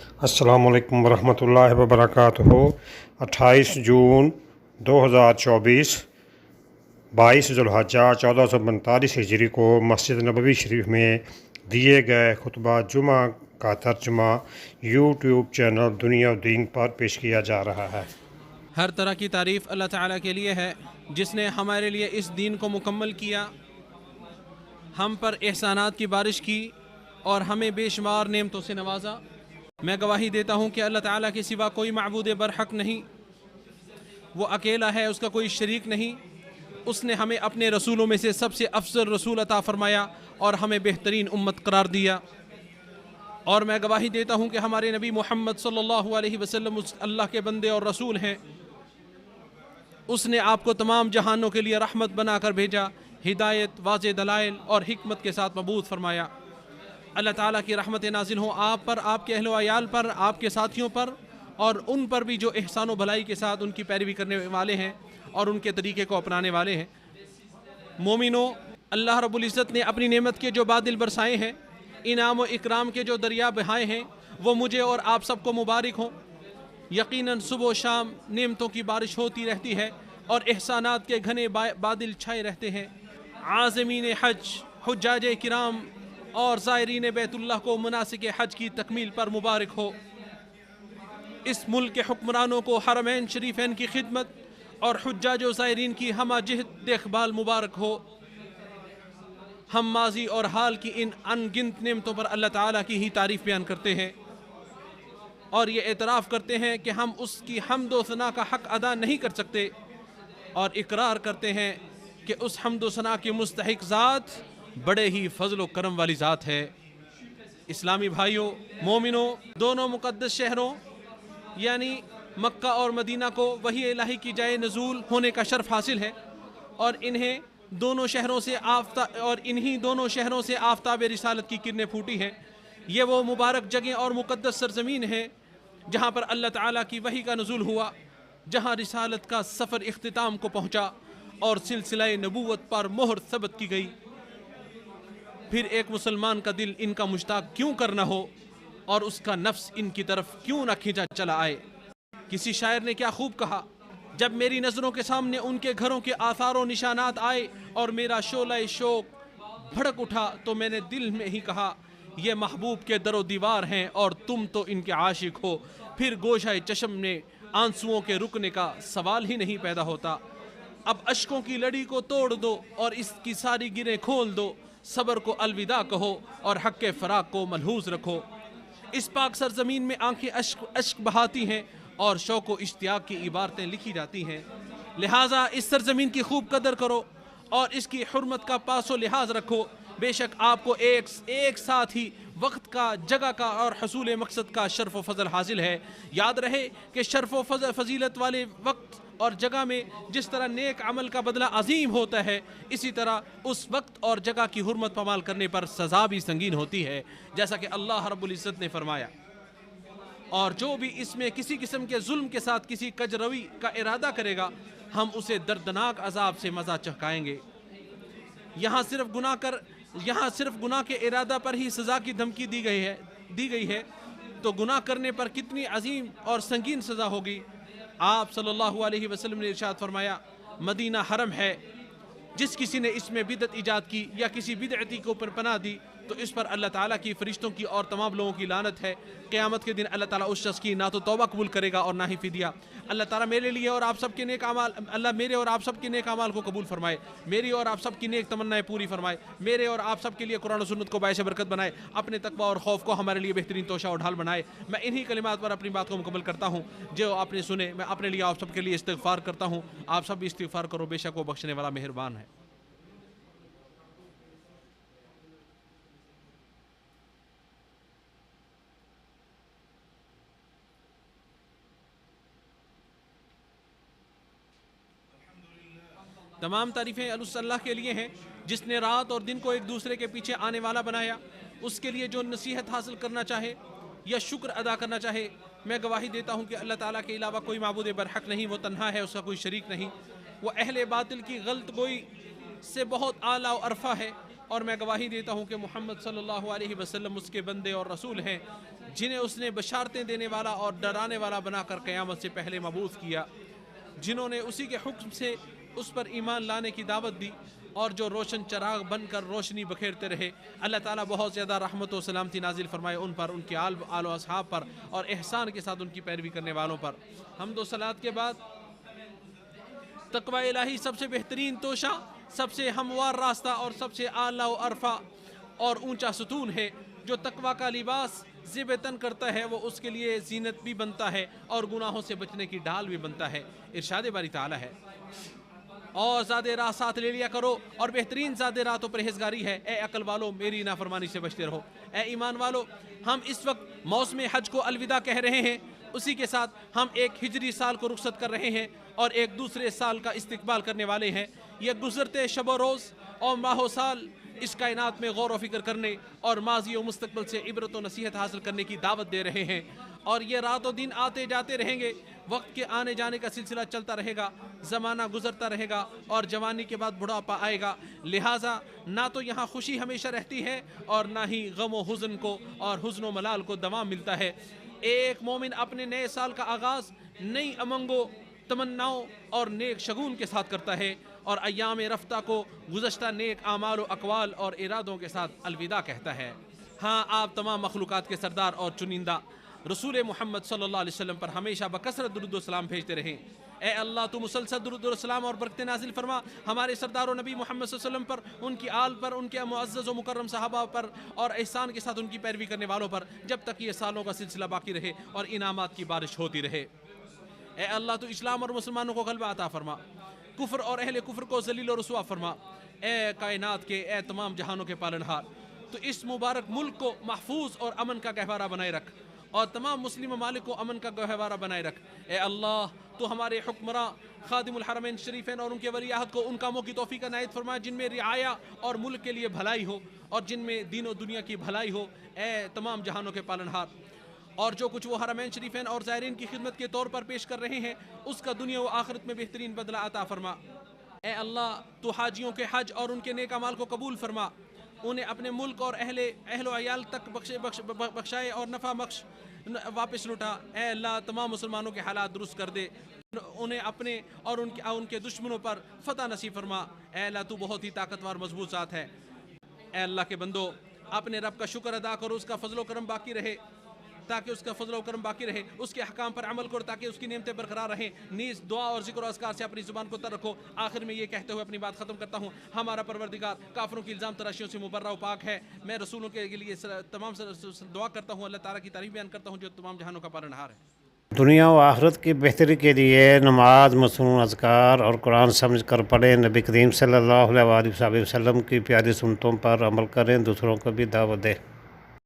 السلام علیکم ورحمۃ اللہ وبرکاتہ۔ 28 جون 2024 22 ذوالحجہ 1445 ہجری کو مسجد نبوی شریف میں دیے گئے خطبہ جمعہ کا ترجمہ یوٹیوب چینل دنیا و دین پر پیش کیا جا رہا ہے۔ ہر طرح کی تعریف اللہ تعالیٰ کے لیے ہے جس نے ہمارے لیے اس دین کو مکمل کیا، ہم پر احسانات کی بارش کی اور ہمیں بے شمار نعمتوں سے نوازا۔ میں گواہی دیتا ہوں کہ اللہ تعالیٰ کے سوا کوئی معبود برحق نہیں، وہ اکیلا ہے، اس کا کوئی شریک نہیں۔ اس نے ہمیں اپنے رسولوں میں سے سب سے افضل رسول عطا فرمایا اور ہمیں بہترین امت قرار دیا، اور میں گواہی دیتا ہوں کہ ہمارے نبی محمد صلی اللہ علیہ وسلم اس اللہ کے بندے اور رسول ہیں۔ اس نے آپ کو تمام جہانوں کے لیے رحمت بنا کر بھیجا، ہدایت، واضح دلائل اور حکمت کے ساتھ مبعوث فرمایا۔ اللہ تعالیٰ کی رحمت نازل ہوں آپ پر، آپ کے اہل و عیال پر، آپ کے ساتھیوں پر، اور ان پر بھی جو احسان و بھلائی کے ساتھ ان کی پیروی کرنے والے ہیں اور ان کے طریقے کو اپنانے والے ہیں۔ مومنوں، اللہ رب العزت نے اپنی نعمت کے جو بادل برسائے ہیں، انعام و اکرام کے جو دریا بہائے ہیں، وہ مجھے اور آپ سب کو مبارک ہوں۔ یقیناً صبح و شام نعمتوں کی بارش ہوتی رہتی ہے اور احسانات کے گھنے بادل چھائے رہتے ہیں۔ عازمین حج، حجاج کرام اور زائرین بیت اللہ کو مناسک حج کی تکمیل پر مبارک ہو۔ اس ملک کے حکمرانوں کو حرمین شریفین کی خدمت اور حجاج و زائرین کی ہمہ جہت دیکھ بھال مبارک ہو۔ ہم ماضی اور حال کی ان ان گنت نعمتوں پر اللہ تعالیٰ کی ہی تعریف بیان کرتے ہیں اور یہ اعتراف کرتے ہیں کہ ہم اس کی حمد و ثنا کا حق ادا نہیں کر سکتے، اور اقرار کرتے ہیں کہ اس حمد و ثنا کی مستحق ذات بڑے ہی فضل و کرم والی ذات ہے۔ اسلامی بھائیوں، مومنوں، دونوں مقدس شہروں یعنی مکہ اور مدینہ کو وحی الہی کی جائے نزول ہونے کا شرف حاصل ہے، اور انہی دونوں شہروں سے آفتاب رسالت کی کرنیں پھوٹی ہیں۔ یہ وہ مبارک جگہیں اور مقدس سرزمین ہیں جہاں پر اللہ تعالیٰ کی وحی کا نزول ہوا، جہاں رسالت کا سفر اختتام کو پہنچا اور سلسلہ نبوت پر مہر ثبت کی گئی۔ پھر ایک مسلمان کا دل ان کا مشتاق کیوں کرنا ہو اور اس کا نفس ان کی طرف کیوں نہ کھینچا چلا آئے۔ کسی شاعر نے کیا خوب کہا، جب میری نظروں کے سامنے ان کے گھروں کے آثار و نشانات آئے اور میرا شعلہ شوق بھڑک اٹھا تو میں نے دل میں ہی کہا، یہ محبوب کے در و دیوار ہیں اور تم تو ان کے عاشق ہو۔ پھر گوشہ چشم میں آنسوؤں کے رکنے کا سوال ہی نہیں پیدا ہوتا۔ اب اشکوں کی لڑی کو توڑ دو اور اس کی ساری گریں کھول دو، صبر کو الوداع کہو اور حق کے فراق کو ملحوظ رکھو۔ اس پاک سرزمین میں آنکھیں اشک بہاتی ہیں اور شوق و اشتیاق کی عبارتیں لکھی جاتی ہیں، لہٰذا اس سرزمین کی خوب قدر کرو اور اس کی حرمت کا پاس و لحاظ رکھو۔ بے شک آپ کو ایک ساتھ ہی وقت کا، جگہ کا اور حصول مقصد کا شرف و فضل حاصل ہے۔ یاد رہے کہ شرف و فضیلت والے وقت اور جگہ میں جس طرح نیک عمل کا بدلہ عظیم ہوتا ہے، اسی طرح اس وقت اور جگہ کی حرمت پامال کرنے پر سزا بھی سنگین ہوتی ہے، جیسا کہ اللہ رب العزت نے فرمایا۔ اور جو بھی اس میں کسی قسم کے ظلم کے ساتھ کسی کجروی کا ارادہ کرے گا، ہم اسے دردناک عذاب سے مزہ چکھائیں گے۔ یہاں صرف گناہ کے ارادہ پر ہی سزا کی دھمکی دی گئی ہے تو گناہ کرنے پر کتنی عظیم اور سنگین سزا ہوگی۔ آپ صلی اللہ علیہ وسلم نے ارشاد فرمایا، مدینہ حرم ہے، جس کسی نے اس میں بدعت ایجاد کی یا کسی بدعتی کو پر پناہ دی تو اس پر اللہ تعالیٰ کی، فرشتوں کی اور تمام لوگوں کی لعنت ہے۔ قیامت کے دن اللہ تعالیٰ اس شخص کی نہ تو توبہ قبول کرے گا اور نہ ہی فدیہ۔ اللہ تعالیٰ میرے لیے اور آپ سب کے نیک اعمال، اللہ میرے اور آپ سب کے نیک اعمال کو قبول فرمائے، میری اور آپ سب کی نیک تمنائیں پوری فرمائے، میرے اور آپ سب کے لیے قرآن و سنت کو باعث برکت بنائے، اپنے تقوی اور خوف کو ہمارے لیے بہترین توشہ اور ڈھال بنائے۔ میں انہی کلمات پر اپنی بات کو مکمل کرتا ہوں جو آپ نے سنے۔ میں اپنے لیے آپ سب کے لیے استغفار کرتا ہوں، آپ سب بھی استغفار کرو، بے شک وہ بخشنے والا مہربان ہے۔ تمام تعریفیں اللہ کے لیے ہیں جس نے رات اور دن کو ایک دوسرے کے پیچھے آنے والا بنایا۔ اس کے لیے جو نصیحت حاصل کرنا چاہے یا شکر ادا کرنا چاہے، میں گواہی دیتا ہوں کہ اللہ تعالیٰ کے علاوہ کوئی معبود برحق نہیں، وہ تنہا ہے، اس کا کوئی شریک نہیں۔ وہ اہل باطل کی غلط گوئی سے بہت اعلیٰ و ارفع ہے اور میں گواہی دیتا ہوں کہ محمد صلی اللہ علیہ وسلم اس کے بندے اور رسول ہیں جنہیں اس نے بشارتیں دینے والا اور ڈرانے والا بنا کر قیامت سے پہلے مبعوث کیا، جنہوں نے اسی کے حکم سے اس پر ایمان لانے کی دعوت دی اور جو روشن چراغ بن کر روشنی بکھیرتے رہے۔ اللہ تعالیٰ بہت زیادہ رحمت و سلامتی نازل فرمائے ان پر، ان کے آل و اصحاب پر، اور احسان کے ساتھ ان کی پیروی کرنے والوں پر۔ حمد و صلات کے بعد تقوی الہی سب سے بہترین توشہ، سب سے ہموار راستہ اور سب سے اعلیٰ و عرفہ اور اونچا ستون ہے۔ جو تقوی کا لباس زیب تن کرتا ہے وہ اس کے لیے زینت بھی بنتا ہے اور گناہوں سے بچنے کی ڈھال بھی بنتا ہے۔ ارشاد باری تعالیٰ ہے، اور زیادہ راہ ساتھ لے لیا کرو، اور بہترین زیادہ راہ تو پرہیزگاری ہے۔ اے عقل والو میری نافرمانی سے بچتے رہو۔ اے ایمان والو، ہم اس وقت موسم حج کو الوداع کہہ رہے ہیں، اسی کے ساتھ ہم ایک ہجری سال کو رخصت کر رہے ہیں اور ایک دوسرے سال کا استقبال کرنے والے ہیں۔ یہ گزرتے شب و روز اور ماہ و سال اس کائنات میں غور و فکر کرنے اور ماضی و مستقبل سے عبرت و نصیحت حاصل کرنے کی دعوت دے رہے ہیں، اور یہ رات و دن آتے جاتے رہیں گے، وقت کے آنے جانے کا سلسلہ چلتا رہے گا، زمانہ گزرتا رہے گا اور جوانی کے بعد بڑھاپا آئے گا، لہٰذا نہ تو یہاں خوشی ہمیشہ رہتی ہے اور نہ ہی غم و حزن کو اور حزن و ملال کو دوام ملتا ہے۔ ایک مومن اپنے نئے سال کا آغاز نئی امنگوں، تمناؤں اور نیک شگون کے ساتھ کرتا ہے، اور ایام رفتہ کو گزشتہ نیک اعمال و اقوال اور ارادوں کے ساتھ الوداع کہتا ہے۔ ہاں، آپ تمام مخلوقات کے سردار اور چنندہ رسول محمد صلی اللہ علیہ وسلم پر ہمیشہ بکثرت درود و سلام بھیجتے رہیں۔ اے اللہ تو مسلسل درود و سلام اور برکتیں نازل فرما ہمارے سردار و نبی محمد صلی اللہ علیہ وسلم پر، ان کی آل پر، ان کے معزز و مکرم صحابہ پر، اور احسان کے ساتھ ان کی پیروی کرنے والوں پر، جب تک یہ سالوں کا سلسلہ باقی رہے اور انعامات کی بارش ہوتی رہے۔ اے اللہ تو اسلام اور مسلمانوں کو غلبہ عطا فرما، کفر اور اہل کفر کو ذلیل و رسوا فرما۔ اے کائنات کے، اے تمام جہانوں کے پالنہار، تو اس مبارک ملک کو محفوظ اور امن کا گہوارہ بنائے رکھ، اور تمام مسلم ممالک کو امن کا گہوارہ بنائے رکھ۔ اے اللہ تو ہمارے حکمراں خادم الحرمین شریفین اور ان کے ولی عہد کو ان کاموں کی توفیق عنایت فرما جن میں رعایا اور ملک کے لیے بھلائی ہو، اور جن میں دین و دنیا کی بھلائی ہو۔ اے تمام جہانوں کے پالنہار، اور جو کچھ وہ حرمین شریفین اور زائرین کی خدمت کے طور پر پیش کر رہے ہیں اس کا دنیا و آخرت میں بہترین بدلہ عطا فرما۔ اے اللہ تو حاجیوں کے حج اور ان کے نیک اعمال کو قبول فرما، انہیں اپنے ملک اور اہل و عیال تک بخشائے اور نفع بخش واپس لوٹا۔ اے اللہ تمام مسلمانوں کے حالات درست کر دے، انہیں اپنے اور ان کے دشمنوں پر فتح نصیب فرما۔ اے اللہ تو بہت ہی طاقتور مضبوط ذات ہے۔ اے اللہ کے بندو، اپنے رب کا شکر ادا کرو، اس کا فضل و کرم باقی رہے، تاکہ اس کا فضل و کرم باقی رہے، اس کے احکام پر عمل کرو تاکہ اس کی نعمتیں برقرار رہیں، نیز دعا اور ذکر و اذکار سے اپنی زبان کو تر رکھو۔ آخر میں یہ کہتے ہوئے اپنی بات ختم کرتا ہوں، ہمارا پروردگار کافروں کی الزام تراشیوں سے مبرہ و پاک ہے۔ میں رسولوں کے لیے تمام دعا کرتا ہوں، اللہ تعالیٰ کی تعریف بیان کرتا ہوں جو تمام جہانوں کا پالنہار ہے۔ دنیا و آخرت کی بہتری کے لیے نماز، مصنون اذکار اور قرآن سمجھ کر پڑھیں۔ نبی کریم صلی اللہ علیہ وآلہ وسلم کی پیاری سنتوں پر عمل کریں، دوسروں کو بھی دعوت دیں۔